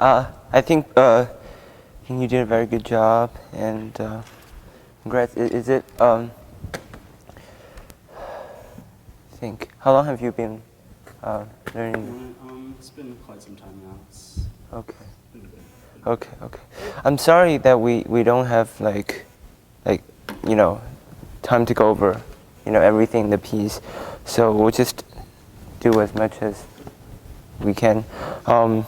I think you did a very good job, and congrats. Is it? I think. How long have you been learning? It's been quite some time now. Okay. Okay. I'm sorry that we don't have like time to go over everything in the piece, so we'll just do as much as we can. Well,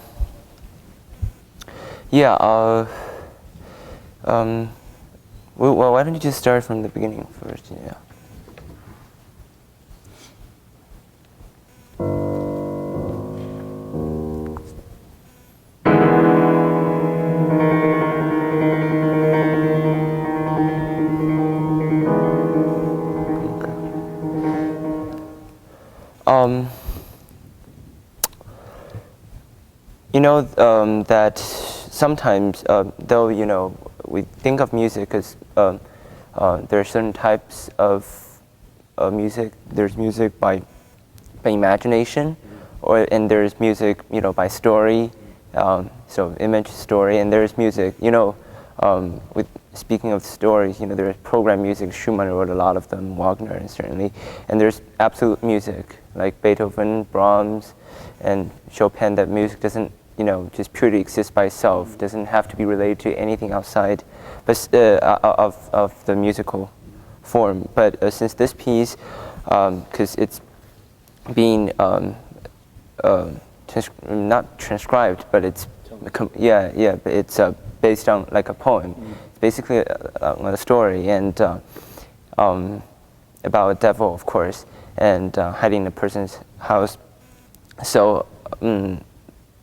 why don't you just start from the beginning first? Yeah. That sometimes, though we think of music as there are certain types of music. There's music by imagination, and there's music by story. So image, story, and there's music. With speaking of stories, there's program music. Schumann wrote a lot of them, Wagner, and certainly. And there's absolute music like Beethoven, Brahms, and Chopin. That music doesn't just purely exist by itself. Doesn't have to be related to anything outside, but of the musical form. But since this piece, because it's being not transcribed, but it's but it's based on like a poem. It's basically a story, and about a devil, of course, and hiding in a person's house. So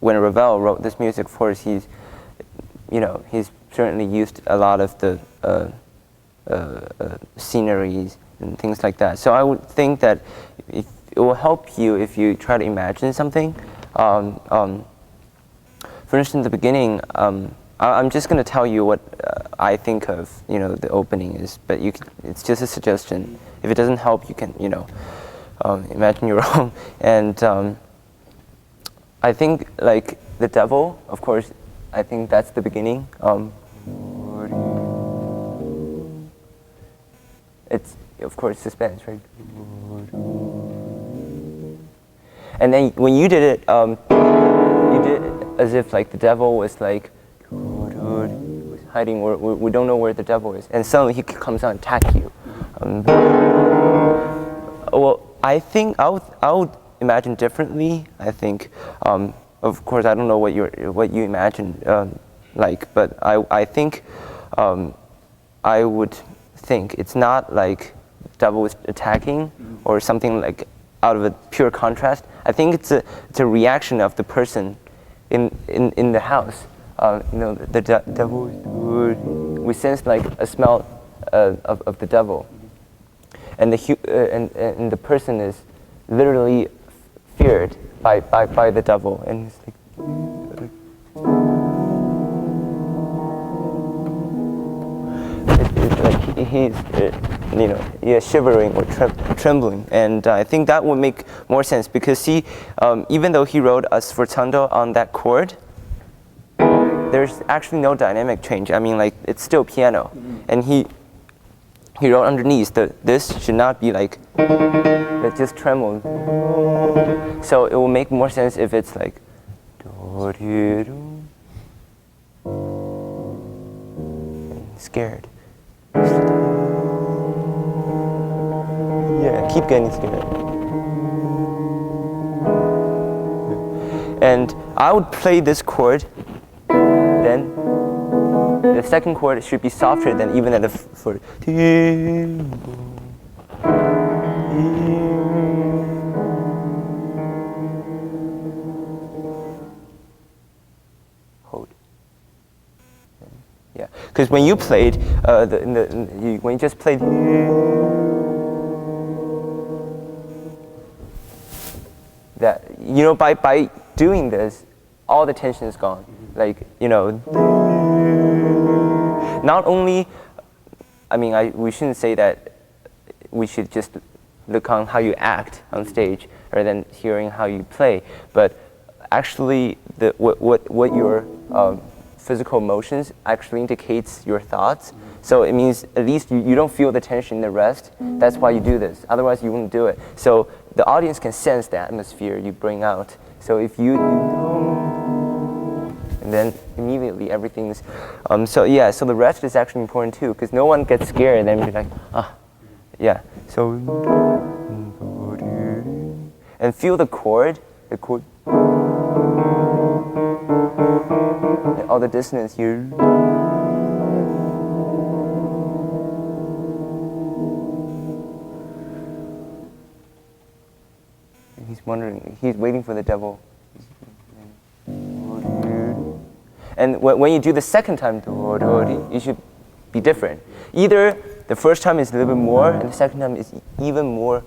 when Ravel wrote this music, of course, he's certainly used a lot of the sceneries and things like that. So I would think that it will help you if you try to imagine something. For instance, in the beginning, I'm just going to tell you what I think of, the opening is, but it's just a suggestion. If it doesn't help, you can, imagine your own. And I think, like, the devil, of course, I think that's the beginning. It's, of course, suspense, right? And then when you did it, you did it as if, like, the devil was, like, was hiding, or we don't know where the devil is. And suddenly he comes out and attack you. Well, I think I would imagine differently. I think, of course, I don't know what you imagine like, but I think I would think it's not like devil is attacking or something like out of a pure contrast. I think it's a reaction of the person in the house. The devil. We sense like a smell of the devil, and the person is literally feared by the devil, and it's like he's shivering or trembling, and I think that would make more sense because see, even though he wrote a sforzando on that chord, there's actually no dynamic change. I mean, like, it's still piano, and he wrote underneath that this should not be like it just trembles. So it will make more sense if it's like scared. Yeah, keep getting scared. And I would play this chord, then the second chord should be softer than even at the first. Hold. Yeah, because when you played, when you just played, that by doing this, all the tension is gone. Like not only, I mean, we shouldn't say that we should just look on how you act on stage rather than hearing how you play, but actually what you're physical motions actually indicates your thoughts. So it means at least you don't feel the tension in the rest. That's why you do this. Otherwise, you wouldn't do it. So the audience can sense the atmosphere you bring out. So if you and then immediately everything's so the rest is actually important too, because no one gets scared and then be like, yeah. So and feel the chord, all the dissonance here. He's wondering, he's waiting for the devil. And when you do the second time, you should be different. Either the first time is a little bit more, and the second time is even more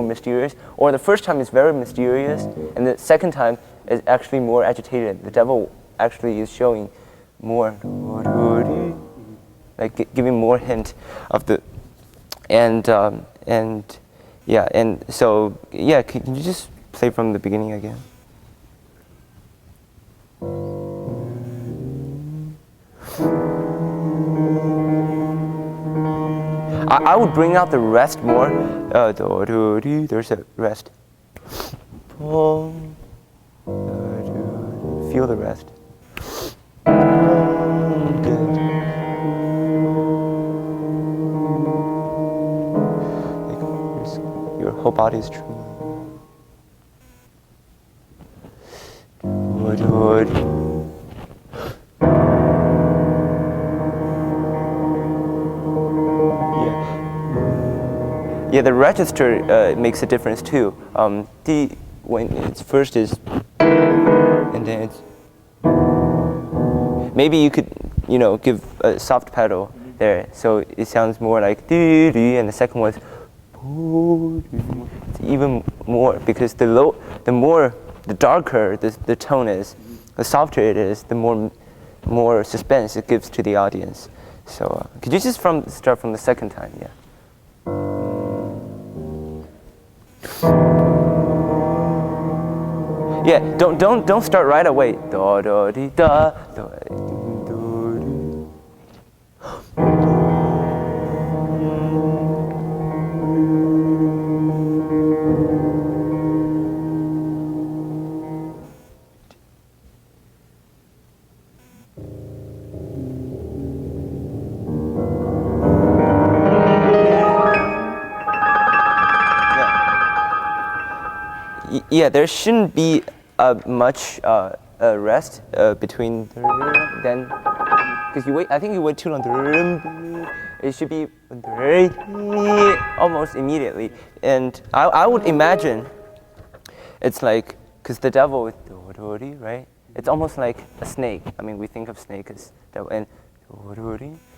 mysterious, or the first time is very mysterious, and the second time is actually more agitated. The devil actually is showing more, like giving more hint of the, and so can you just play from the beginning again? I would bring out the rest more. There's a rest. Feel the rest. Good. Your whole body is trembling. Yeah, the register makes a difference too. When it's first is, and then it's. Maybe you could, give a soft pedal there, so it sounds more like dee dee, and the second one is. It's even more because the darker the tone is, the softer it is, the more suspense it gives to the audience. So could you just start from the second time? Yeah. Yeah, don't start right away. Da da dee da. Yeah, there shouldn't be much rest between then, because I think you wait too long. It should be almost immediately, and I would imagine it's like, because the devil is right. It's almost like a snake. I mean, we think of snake as devil, and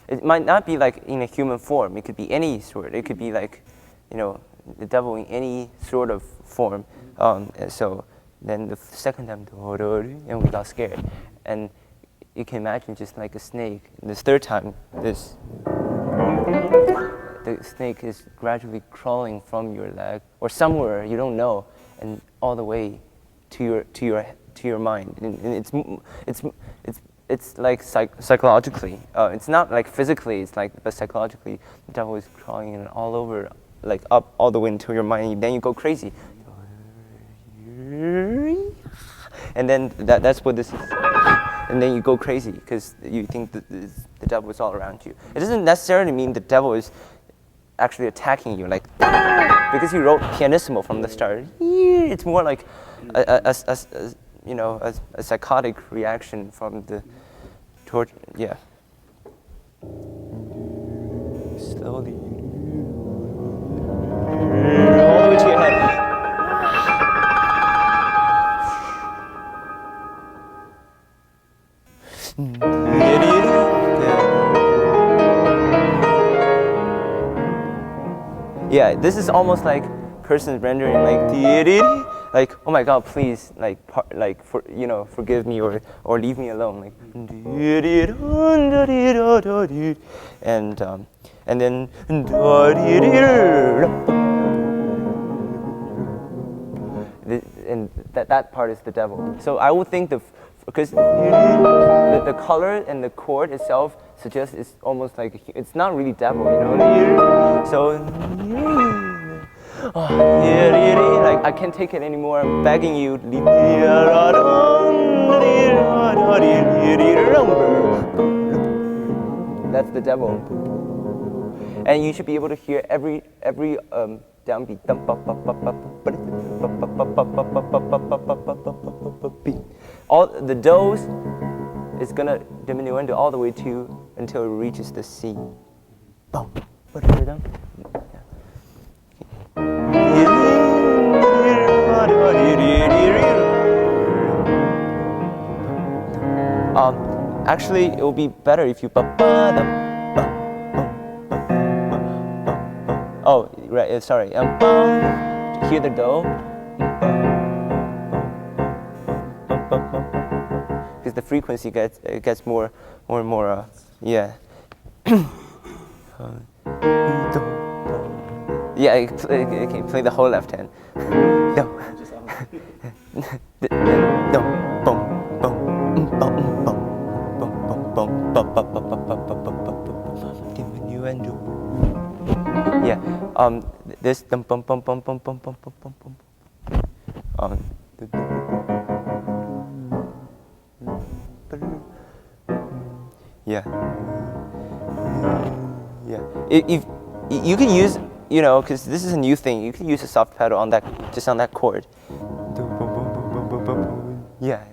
it might not be like in a human form. It could be any sort. It could be like, the devil in any sort of form. So then the second time, and we got scared. And you can imagine just like a snake. And the third time, the snake is gradually crawling from your leg or somewhere you don't know, and all the way to your mind. And it's like psychologically. It's not like physically. It's like, but psychologically, the devil is crawling in all over, like up all the way into your mind. And then you go crazy. And then that's what this is. And then you go crazy because you think that the devil is all around you. It doesn't necessarily mean the devil is actually attacking you, like, because you wrote pianissimo from the start. It's more like a psychotic reaction from the torture. Yeah. Slowly. All the way to your head. Yeah, this is almost like person rendering like oh my God, please, forgive me or leave me alone, like, and then and that part is the devil. So I would think the because the color and the chord itself suggests it's almost like it's not really devil, you know. So like I can't take it anymore. I'm begging you. That's the devil, and you should be able to hear every downbeat. All the do's is gonna diminuendo all the way to until it reaches the C. Actually, it will be better if you. Oh, right. Sorry. Hear the do. Because the frequency gets more and more. Yeah. Yeah. I can play the whole left hand. Do. Yeah. This yeah. Yeah. If you can use, you know, because this is a new thing, you can use a soft pedal on that, just on that chord. Yeah.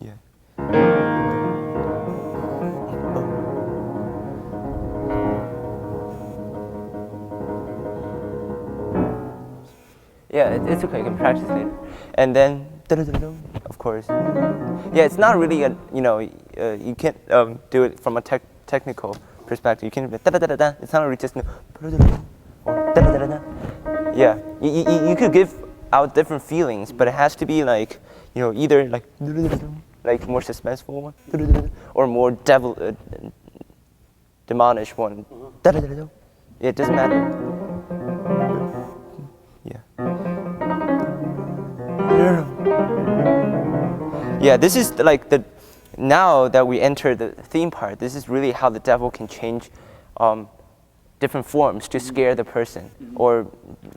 Yeah. Yeah, it's okay. You can practice later, and then of course. Yeah, it's not really a, you know, you can't do it from a technical perspective. You can it's not really just yeah. You could give out different feelings, but it has to be like, you know, either like more suspenseful one, or more demonish one. It doesn't matter. Yeah. Yeah, this is like now that we enter the theme part, this is really how the devil can change different forms to scare the person, or,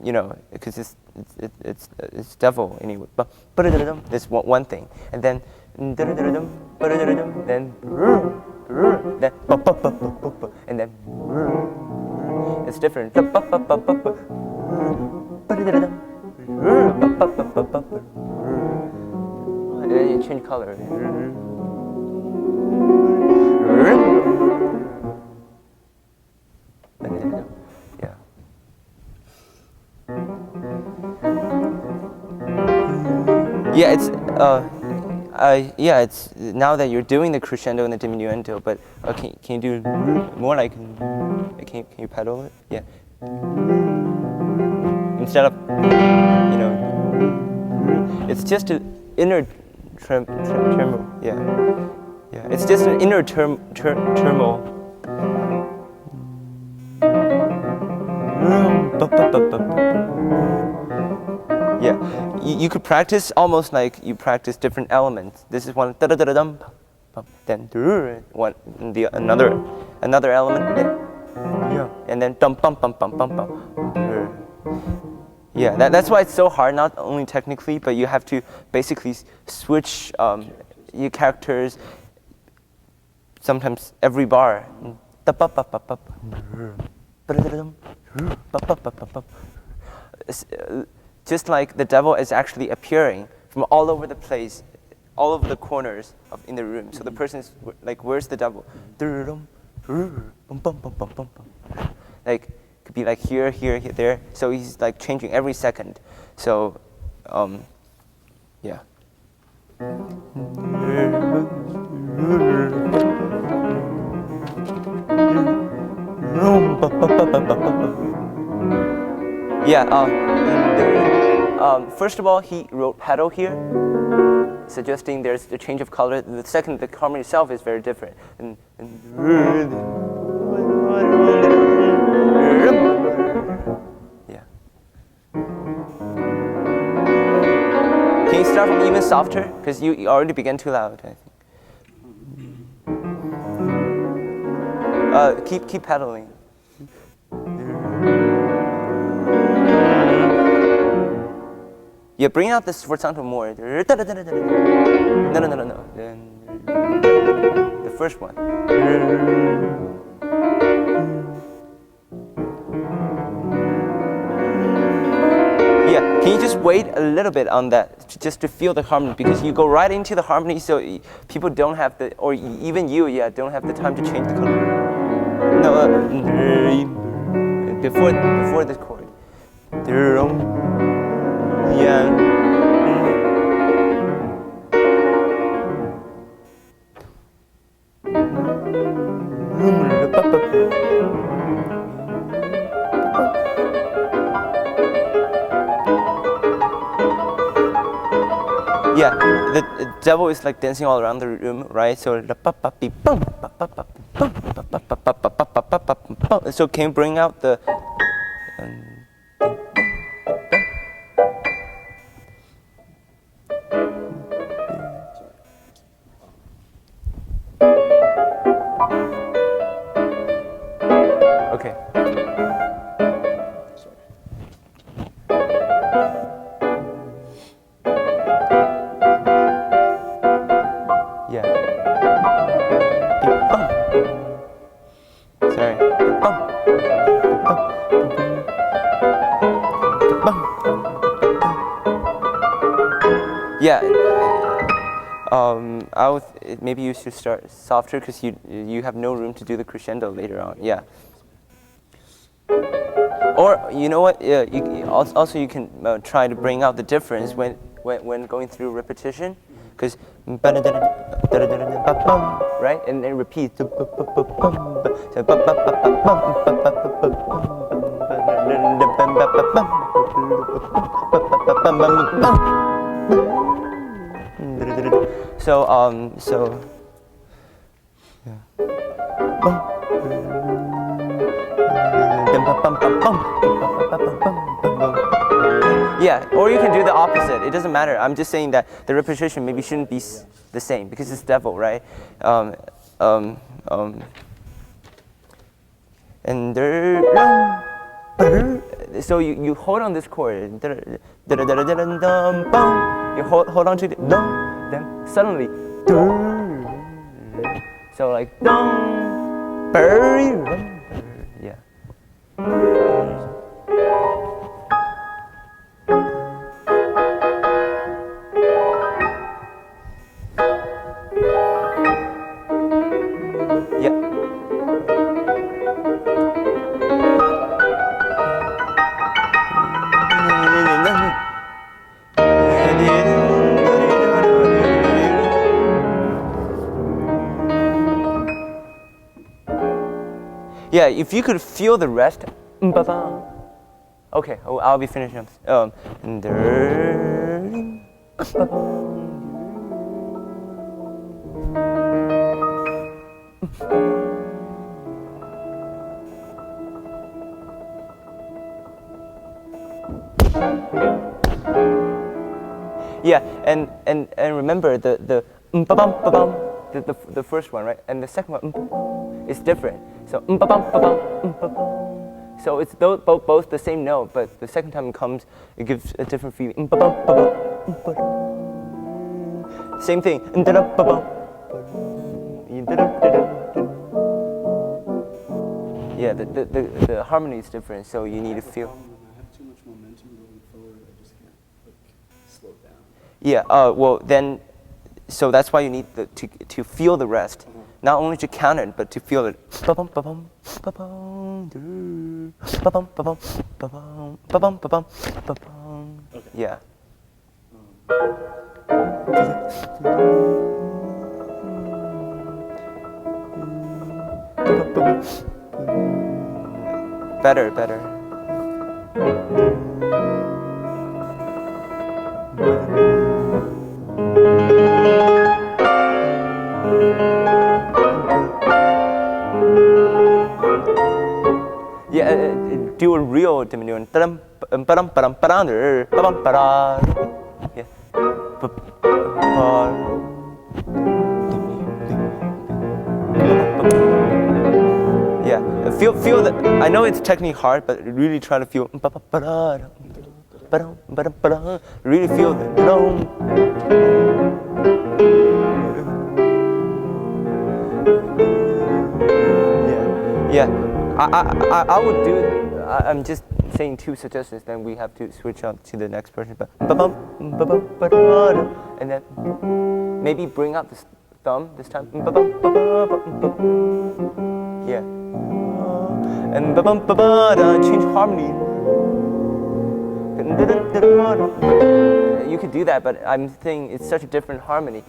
you know, because it's devil anyway. But this one thing, and then and then it's different. And then you change color. Yeah. Yeah, it's now that you're doing the crescendo and the diminuendo, but can you do more like, can you pedal it? Yeah. Instead of, you know, it's just an inner tremolo. Yeah. Yeah. It's just an inner tremolo. Yeah, you could practice almost like you practice different elements. This is one da-da-da-da-dum, then another element, and then dum bum bum bum bum bum. Yeah, that's why it's so hard. Not only technically, but you have to basically switch your characters. Sometimes every bar. Just like the devil is actually appearing from all over the place, all over the corners in the room. So the person is like, where's the devil? Like, could be like here, there. So he's like changing every second. So, yeah. Yeah, first of all, he wrote pedal here, suggesting there's a change of color. The second, the harmony itself is very different. Yeah. Can you start from even softer? Because you already began too loud, I think. Keep pedaling. Yeah, bring out this sforzando more. No. The first one. Yeah, can you just wait a little bit on that, just to feel the harmony? Because you go right into the harmony, so people don't have the, or even you, don't have the time to change the color. No, before this chord. Yeah. Yeah, the devil is like dancing all around the room, right? So so can you bring out the okay. Yeah, maybe you should start softer because you have no room to do the crescendo later on. Yeah. Or you know what? Also you can try to bring out the difference when going through repetition, because right, and then repeat. So yeah. Yeah, or you can do the opposite. It doesn't matter. I'm just saying that the repetition maybe shouldn't be the same because it's devil, right? And so you hold on this chord. You hold on to the then suddenly so like yeah. Yeah, if you could feel the rest. Okay, I'll be finishing up. Yeah, and remember the first one, right? And the second one is different. So so it's both the same note, but the second time it comes, it gives a different feeling. Same thing. Yeah, the harmony is different, so you need to feel. I have too much momentum going forward. I just can't slow down. Yeah. Well, then, so that's why you need to feel the rest, not only to count it, but to feel it. Yeah. Better. Yeah, do a real diminuendo. Yeah. Yeah, feel that. I know it's technically hard, but really try to feel. Really feel the. Yeah, I would do. I'm just saying 2 suggestions. Then we have to switch on to the next person. But and then maybe bring up the thumb this time. Yeah. And change harmony. You could do that, but I'm saying it's such a different harmony.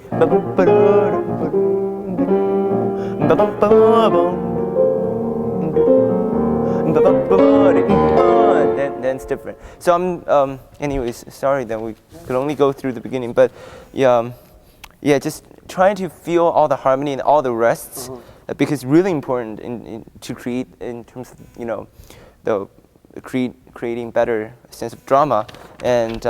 Then it's different. So I'm anyways, sorry that we could only go through the beginning, but yeah, just trying to feel all the harmony and all the rests, because it's really important to create in terms of, the creating better sense of drama, and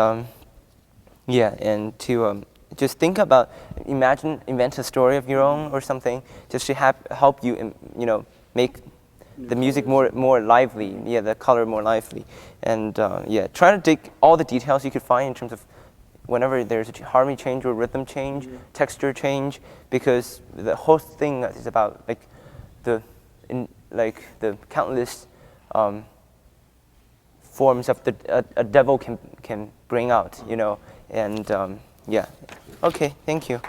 and to just think about, invent a story of your own or something, just to help you, make the music more lively, the color more lively, and try to dig all the details you could find in terms of whenever there's a harmony change or rhythm change, texture change, because the whole thing is about the countless forms of a devil can bring out, and okay, thank you.